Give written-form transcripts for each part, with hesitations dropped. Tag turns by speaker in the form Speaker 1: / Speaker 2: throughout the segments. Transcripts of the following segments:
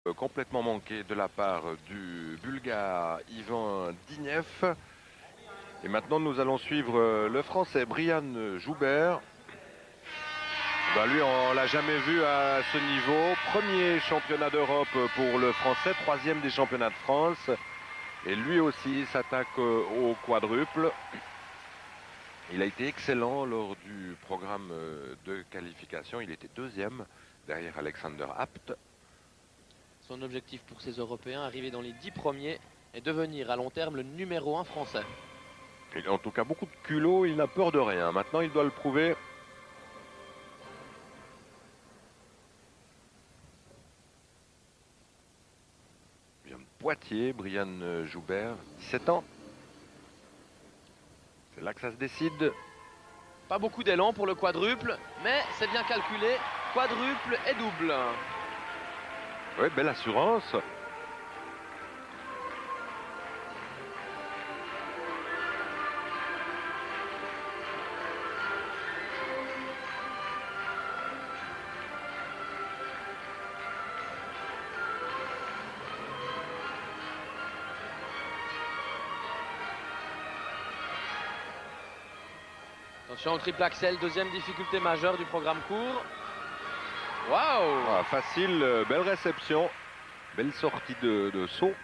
Speaker 1: Complètement manqué de la part du Bulgare Ivan Dinev. Et maintenant, nous allons suivre le Français Brian Joubert. Lui, on l'a jamais vu à ce niveau. Premier championnat d'Europe pour le Français, troisième des championnats de France. Et lui aussi s'attaque au quadruple. Il a été excellent lors du programme de qualification. Il était deuxième derrière Alexander Abt.
Speaker 2: Son objectif pour ces Européens, arriver dans les 10 premiers et devenir à long terme le numéro 1 français.
Speaker 1: Il a en tout cas beaucoup de culot, il n'a peur de rien. Maintenant, il doit le prouver. Il vient de Poitiers, Brian Joubert, 17 ans. C'est là que ça se décide.
Speaker 2: Pas beaucoup d'élan pour le quadruple, mais c'est bien calculé. Quadruple et double.
Speaker 1: Oui, belle assurance.
Speaker 2: Attention au triple axel, deuxième difficulté majeure du programme court. Waouh!
Speaker 1: Facile, belle réception, belle sortie de saut.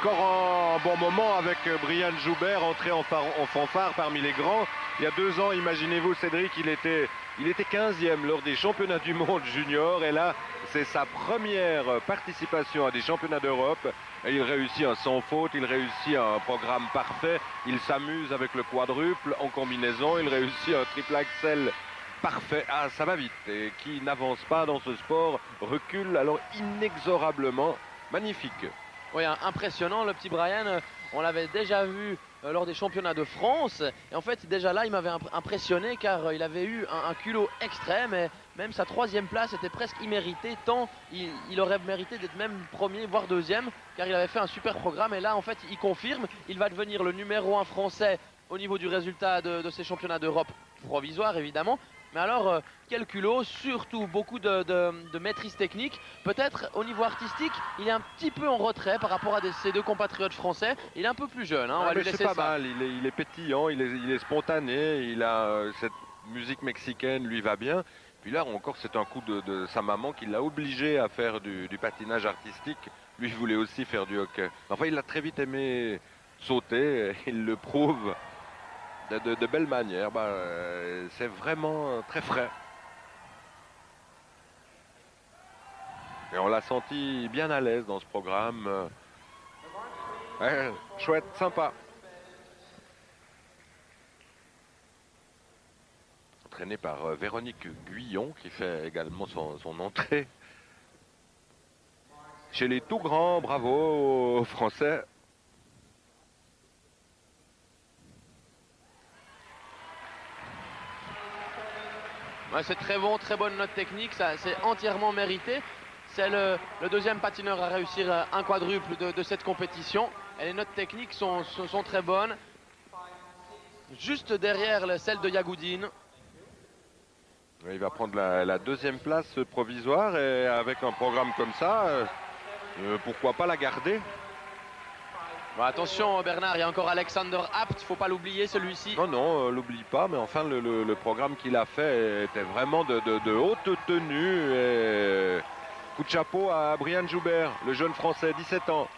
Speaker 1: Encore un bon moment avec Brian Joubert, entré en fanfare parmi les grands. Il y a 2 ans, imaginez-vous Cédric, il était 15e lors des championnats du monde junior. Et là, c'est sa première participation à des championnats d'Europe. Et il réussit un sans faute, il réussit un programme parfait. Il s'amuse avec le quadruple en combinaison. Il réussit un triple axel parfait. Ah, ça va vite. Et qui n'avance pas dans ce sport recule alors inexorablement. Magnifique.
Speaker 2: Oui, impressionnant le petit Brian. On l'avait déjà vu lors des championnats de France. Et en fait, déjà là, il m'avait impressionné car il avait eu un culot extrême. Et même sa 3e place était presque imméritée, tant il aurait mérité d'être même premier, voire 2e, car il avait fait un super programme. Et là, en fait, il confirme, il va devenir le numéro 1 français au niveau du résultat de ces championnats d'Europe provisoires, évidemment. Mais alors, quel culot, surtout beaucoup de maîtrise technique. Peut-être au niveau artistique, il est un petit peu en retrait par rapport à ses 2 compatriotes français. Il est un peu plus jeune, hein, on va lui laisser ça.
Speaker 1: C'est pas mal, il est pétillant, il est spontané, il a cette musique mexicaine, lui va bien. Puis là encore, c'est un coup de sa maman qui l'a obligé à faire du patinage artistique. Lui voulait aussi faire du hockey. Enfin, il a très vite aimé sauter, il le prouve de belle manière. C'est vraiment très frais. Et on l'a senti bien à l'aise dans ce programme. Ouais, chouette, sympa. Entraîné par Véronique Guyon, qui fait également son entrée chez les tout grands. Bravo aux Français.
Speaker 2: Ouais, c'est très bon, très bonne note technique, ça c'est entièrement mérité. C'est le deuxième patineur à réussir un quadruple de cette compétition. Et les notes techniques sont très bonnes. Juste derrière celle de Yagoudine.
Speaker 1: Il va prendre la deuxième place provisoire et avec un programme comme ça, pourquoi pas la garder?
Speaker 2: Bon, attention Bernard, il y a encore Alexander Abt, faut pas l'oublier celui-ci.
Speaker 1: Non, non, l'oublie pas, mais enfin le programme qu'il a fait était vraiment de haute tenue. Et coup de chapeau à Brian Joubert, le jeune français, 17 ans.